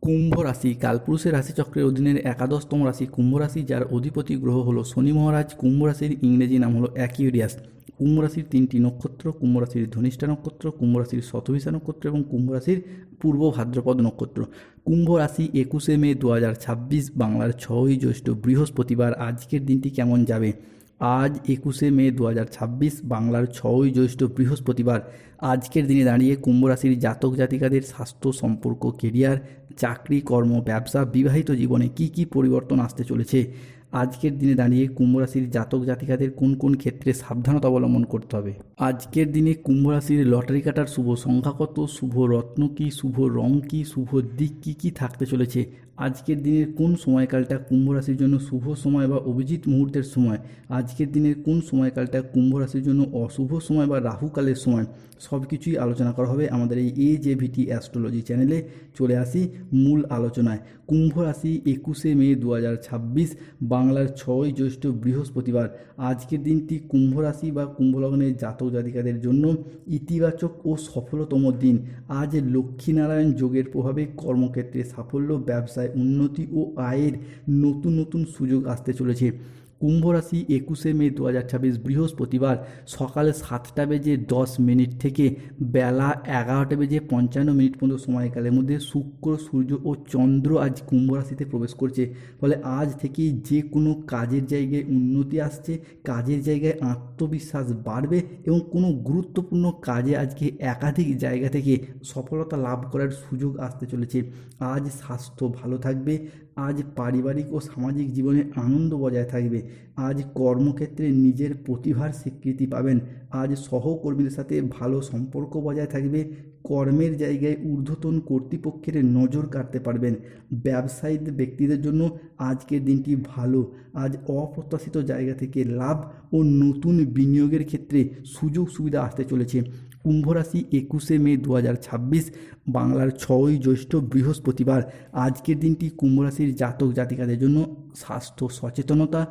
কুম্ভ রাশি কালপুরুষের রাশিচক্রের অধীনের একাদশতম রাশি কুম্ভ রাশি, যার অধিপতি গ্রহ হলো শনি মহারাজ। কুম্ভ রাশির ইংরেজি নাম হলো অ্যাকিউরিয়াস। কুম্ভ রাশির তিনটি নক্ষত্র: কুম্ভ রাশির ধনিষ্ঠা নক্ষত্র, কুম্ভ রাশির শতভিষা নক্ষত্র এবং কুম্ভ রাশির পূর্ব ভাদ্রপদ নক্ষত্র। কুম্ভ রাশি 21শে মে 2026, বাংলার 6ই জ্যৈষ্ঠ, বৃহস্পতিবার। আজকের দিনটি কেমন যাবে? আজ 21শে মে 2026, বাংলার 6ই জ্যৈষ্ঠ, বৃহস্পতিবার। আজকের দিনে দাঁড়িয়ে কুম্ভ রাশির জাতক জাতিকাদের স্বাস্থ্য, সম্পর্ক, কেরিয়ার, চাকরি, কর্ম, ব্যবসা, বিবাহিত জীবনে কি কি পরিবর্তন আসতে চলেছে? আজকের দিনে দাঁড়িয়ে কুম্ভ রাশির জাতক জাতিকাদের কোন কোন ক্ষেত্রে সাবধানতা অবলম্বন করতে হবে? আজকের দিনে কুম্ভ রাশির লটারি কাটার শুভ সংখ্যা কত? শুভ রত্ন কী? শুভ রং কী? শুভ দিক কী কী থাকতে চলেছে? আজকের দিনের কোন সময়কালটা কুম্ভ রাশির জন্য শুভ সময় বা অভিজিৎ মুহূর্তের সময়? আজকের দিনের কোন সময়কালটা কুম্ভ রাশির জন্য অশুভ সময় বা রাহুকালের সময়? সব কিছুই আলোচনা করা হবে আমাদের এই AJVT অ্যাস্ট্রোলজি চ্যানেলে। চলে আসি মূল আলোচনায়। কুম্ভ রাশি 21শে মে 2026, বাংলার 6ই জ্যৈষ্ঠ, বৃহস্পতিবার। আজকের দিনটি কুম্ভ রাশি বা কুম্ভ লগ্নের জাতক জাতিকাদের জন্য ইতিবাচক ও সফলতম দিন। আজ লক্ষ্মীনারায়ণ যোগের প্রভাবে কর্মক্ষেত্রে সাফল্য, ব্যবসায় উন্নতি ও আয়ের নতুন নতুন সুযোগ আসতে চলেছে। কুম্ভ রাশি 21শে মে 2026, বৃহস্পতিবার, সকাল 7টা বেজে 10 মিনিট থেকে বেলা 11টা বেজে 55 মিনিট পর্যন্ত সময়কালের মধ্যে শুক্র, সূর্য ও চন্দ্র আজ কুম্ভ রাশিতে প্রবেশ করছে। ফলে আজ থেকেই যে কোনো কাজের জায়গায় উন্নতি আসছে, কাজের জায়গায় আত্মবিশ্বাস বাড়বে এবং কোনো গুরুত্বপূর্ণ কাজে আজকে একাধিক জায়গা থেকে সফলতা লাভ করার সুযোগ আসতে চলেছে। আজ স্বাস্থ্য ভালো থাকবে। আজ পারিবারিক ও সামাজিক জীবনে আনন্দ বজায় থাকবে। আজ কর্মক্ষেত্রে নিজের প্রতিভার স্বীকৃতি পাবেন। আজ সহকর্মীদের সাথে ভালো সম্পর্ক বজায় থাকবে। কর্মের জায়গায় ঊর্ধ্বতন কর্তৃপক্ষের নজর কাটতে পারবেন। ব্যবসায়ী ব্যক্তিদের জন্য আজকের দিনটি ভালো। আজ অপ্রত্যাশিত জায়গা থেকে লাভ ও নতুন বিনিয়োগের ক্ষেত্রে সুযোগ সুবিধা আসতে চলেছে। কুম্ভ রাশি 21শে মে 2026, বাংলার 6ই জ্যৈষ্ঠ, বৃহস্পতিবার। আজকের দিনটি কুম্ভ রাশির জাতক জাতিকাদের জন্য স্বাস্থ্য সচেতনতা,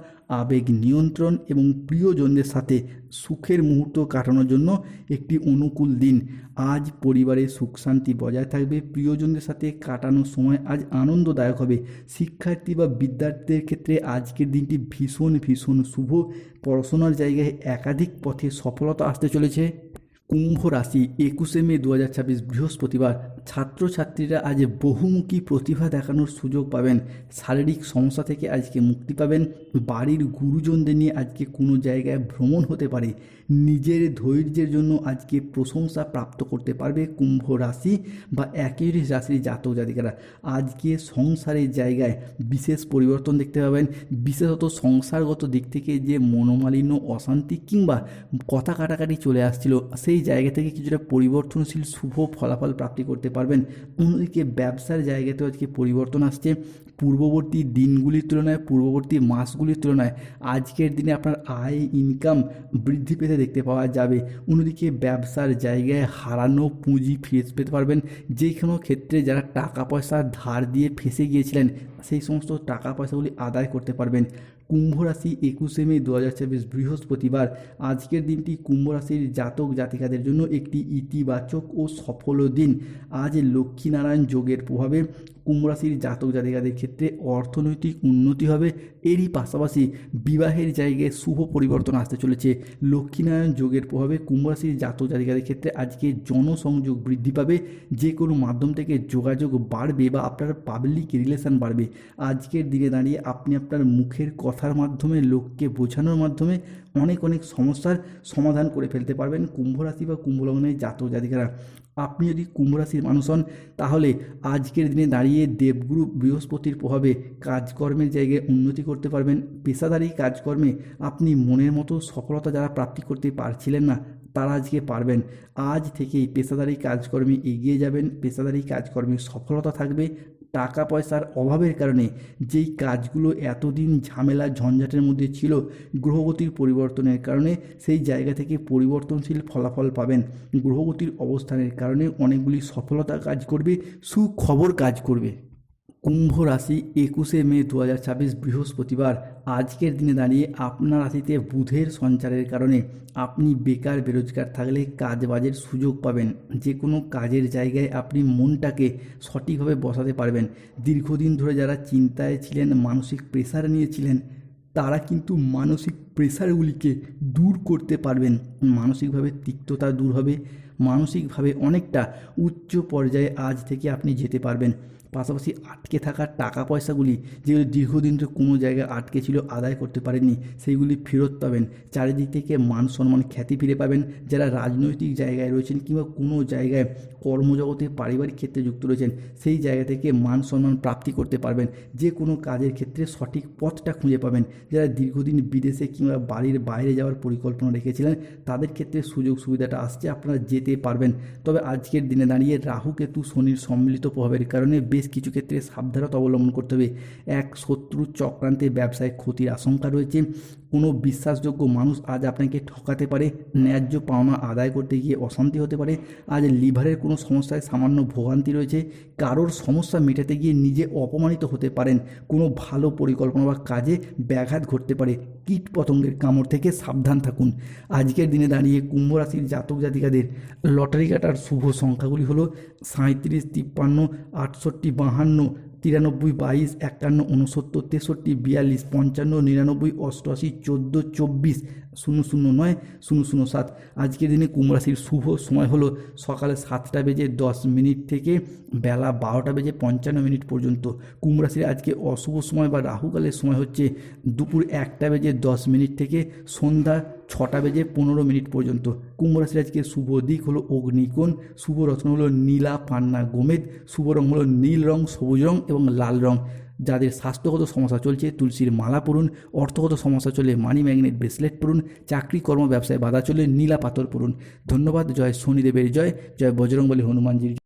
আবেগ নিয়ন্ত্রণ এবং প্রিয়জনদের সাথে সুখের মুহূর্ত কাটানোর জন্য একটি অনুকূল দিন। আজ পরিবারে সুখ শান্তি বজায় থাকবে। প্রিয়জনদের সাথে কাটানোর সময় আজ আনন্দদায়ক হবে। শিক্ষার্থী বা বিদ্যার্থীদের ক্ষেত্রে আজকের দিনটি ভীষণ ভীষণ শুভ। পড়াশোনার জায়গায় একাধিক পথে সফলতা আসতে চলেছে। কুম্ভ রাশি 21শে মে 2026, বৃহস্পতিবার। ছাত্রছাত্রীরা আজ বহুমুখী প্রতিভা দেখানোর সুযোগ পাবেন। শারীরিক সমস্যা থেকে আজকে মুক্তি পাবেন। বাড়ির গুরুজনদের নিয়ে আজকে কোনো জায়গায় ভ্রমণ হতে পারে। নিজের ধৈর্যের জন্য আজকে প্রশংসা প্রাপ্ত করতে পারবে কুম্ভ রাশি বা একেরিস রাশির জাতক জাতিকারা। আজকে সংসারের জায়গায় বিশেষ পরিবর্তন দেখতে পাবেন। বিশেষত সংসারগত দিক থেকে যে মনোমালিন্য, অশান্তি কিংবা কথা কাটাকাটি চলে আসছিল, সেই জায়গা থেকে কিছুটা পরিবর্তনশীল শুভ ফলাফল প্রাপ্তি করতে পারবেন। অন্যদিকে ব্যবসার জায়গাতেও আজকে পরিবর্তন আসছে। পূর্ববর্তী দিনগুলির তুলনায়, পূর্ববর্তী মাসগুলির তুলনায় আজকের দিনে আপনার আয় ইনকাম বৃদ্ধি পেতে দেখতে পাওয়া যাবে। অন্যদিকে ব্যবসার জায়গায় হারানো পুঁজি ফিরে পেতে পারবেন। যে কোনো ক্ষেত্রে যারা টাকা পয়সা ধার দিয়ে ফেঁসে গিয়েছিলেন, সেই সমস্ত টাকা পয়সাগুলি আদায় করতে পারবেন। কুম্ভ রাশি 21শে মে 2026, বৃহস্পতিবার। আজকের দিনটি কুম্ভ রাশির জাতক জাতিকাদের জন্য একটি ইতিবাচক ও সফল দিন। আজ লক্ষ্মীনারায়ণ যোগের প্রভাবে কুম্ভ রাশির জাতক জাতিকাদের ক্ষেত্রে অর্থনৈতিক উন্নতি হবে। এরই পাশাপাশি বিবাহের জায়গায় শুভ পরিবর্তন আসতে চলেছে। লক্ষ্মীনারায়ণ যোগের প্রভাবে কুম্ভ রাশির জাতক জাতিকাদের ক্ষেত্রে আজকে জনসংযোগ বৃদ্ধি পাবে। যে কোনো মাধ্যম থেকে যোগাযোগ বাড়বে বা আপনার পাবলিক রিলেশন বাড়বে। আজকের দিনে দাঁড়িয়ে আপনি আপনার মুখের কথার মাধ্যমে, লোককে বোঝানোর মাধ্যমে অনেক অনেক সমস্যার সমাধান করে ফেলতে পারবেন কুম্ভ রাশি বা কুম্ভ লগ্নের জাতক জাতিকারা। আপনি যদি কুম্ভ রাশির মানুষ হন, তাহলে আজকের দিনে দাঁড়িয়ে দেবগুরু বৃহস্পতির প্রভাবে কাজকর্মের জায়গায় উন্নতি করতে পারবেন। পেশাদারি কাজকর্মে আপনি মনের মতো সফলতা যারা প্রাপ্তি করতে পারছিলেন না, তারা আজকে পারবেন। আজ থেকেই পেশাদারি কাজকর্মে এগিয়ে যাবেন। পেশাদারি কাজকর্মে সফলতা থাকবে। টাকা পয়সার অভাবের কারণে যেই কাজগুলো এতদিন ঝামেলা ঝঞ্ঝাটের মধ্যে ছিল, গ্রহগতির পরিবর্তনের কারণে সেই জায়গা থেকে পরিবর্তনশীল ফলাফল পাবেন। গ্রহগতির অবস্থানের কারণে অনেকগুলি সফলতা কাজ করবে, সুখবর কাজ করবে। কুম্ভ রাশি 21শে মে 2024 বৃহস্পতিবার। আজকের দিনে দাঁড়িয়ে আপনার রাশিতে বুধের সঞ্চারের কারণে আপনি বেকার বেরোজগার থাকলে কাজবাজের সুযোগ পাবেন। যে কোনো কাজের জায়গায় আপনি মনটাকে সঠিকভাবে বসাতে পারবেন। দীর্ঘদিন ধরে যারা চিন্তায় ছিলেন, মানসিক প্রেসার নিয়েছিলেন, তারা কিন্তু মানসিক প্রেসারগুলিকে দূর করতে পারবেন। মানসিকভাবে তিক্ততা দূর হবে, মানসিকভাবে অনেকটা উচ্চ পর্যায়ে আজ থেকে আপনি যেতে পারবেন। পাশাপাশি আটকে থাকা টাকা পয়সাগুলি, যেগুলি দীর্ঘদিন ধরে কোনো জায়গায় আটকে ছিল, আদায় করতে পারেননি, সেইগুলি ফেরত পাবেন। চারিদিক থেকে মান সম্মান খ্যাতি ফিরে পাবেন। যারা রাজনৈতিক জায়গায় রয়েছেন কিংবা কোনো জায়গায় কর্মজগতে পারিবারিক ক্ষেত্রে যুক্ত রয়েছেন, সেই জায়গা থেকে মান সম্মান প্রাপ্তি করতে পারবেন। যে কোনো কাজের ক্ষেত্রে সঠিক পথটা খুঁজে পাবেন। যারা দীর্ঘদিন বিদেশে কিংবা বাড়ির বাইরে যাওয়ার পরিকল্পনা রেখেছিলেন, তাদের ক্ষেত্রে সুযোগ সুবিধাটা আসছে, আপনারা যেতে পারবেন। তবে আজকের দিনে দাঁড়িয়ে রাহু কেতু শনির সম্মিলিত প্রভাবের কারণে বেশ কিছু ক্ষেত্রে সাবধানতা অবলম্বন করতে হবে। এক শত্রু চক্রান্তে ব্যবসায় ক্ষতির আশঙ্কা রয়েছে। কোনো বিশ্বাসযোগ্য মানুষ আজ আপনাকে ঠকাতে পারে। ন্যায্য পাওনা আদায় করতে গিয়ে অশান্তি হতে পারে। আজ লিভারের কোনো সমস্যায় সামান্য ভোগান্তি রয়েছে। কারোর সমস্যা মেটাতে গিয়ে নিজে অপমানিত হতে পারেন। কোনো ভালো পরিকল্পনা বা কাজে ব্যাঘাত ঘটতে পারে। কীট পতঙ্গের কামড় থেকে সাবধান থাকুন। আজকের দিনে দাঁড়িয়ে কুম্ভ রাশির জাতক জাতিকাদের লটারি কাটার শুভ সংখ্যাগুলি হলো 37, 53, 68, 52, 93, 22, 51, 69, 63, 42, 55, 99, 88, 14, 24, 009, 007। আজকের দিনে কুম্ভ রাশির শুভ সময় হলো সকালে 7:10 থেকে বেলা 12:55 পর্যন্ত। কুম্ভ রাশির আজকে অশুভ সময় বা রাহুকালের সময় হচ্ছে দুপুর 1:10 থেকে সন্ধ্যা 6:15 পর্যন্ত। কুম্ভ রাশির আজকে শুভ দিক হলো অগ্নিকোণ, শুভ রত্ন হলো নীলা পান্না গোমেদ, শুভ রং হলো নীল রং, সবুজ রং এবং লাল রং। যাদের স্বাস্থ্যগত সমস্যা চলছে তুলসীর মালা পরুন, অর্থগত সমস্যা চলে মানি ম্যাগনেট ব্রেসলেট পরুন, চাকরি কর্ম ব্যবসায় বাধা চলে নীলা পাথর পরুন। ধন্যবাদ। জয় শনিদেবের জয়, জয় বজরংবলী হনুমানজির।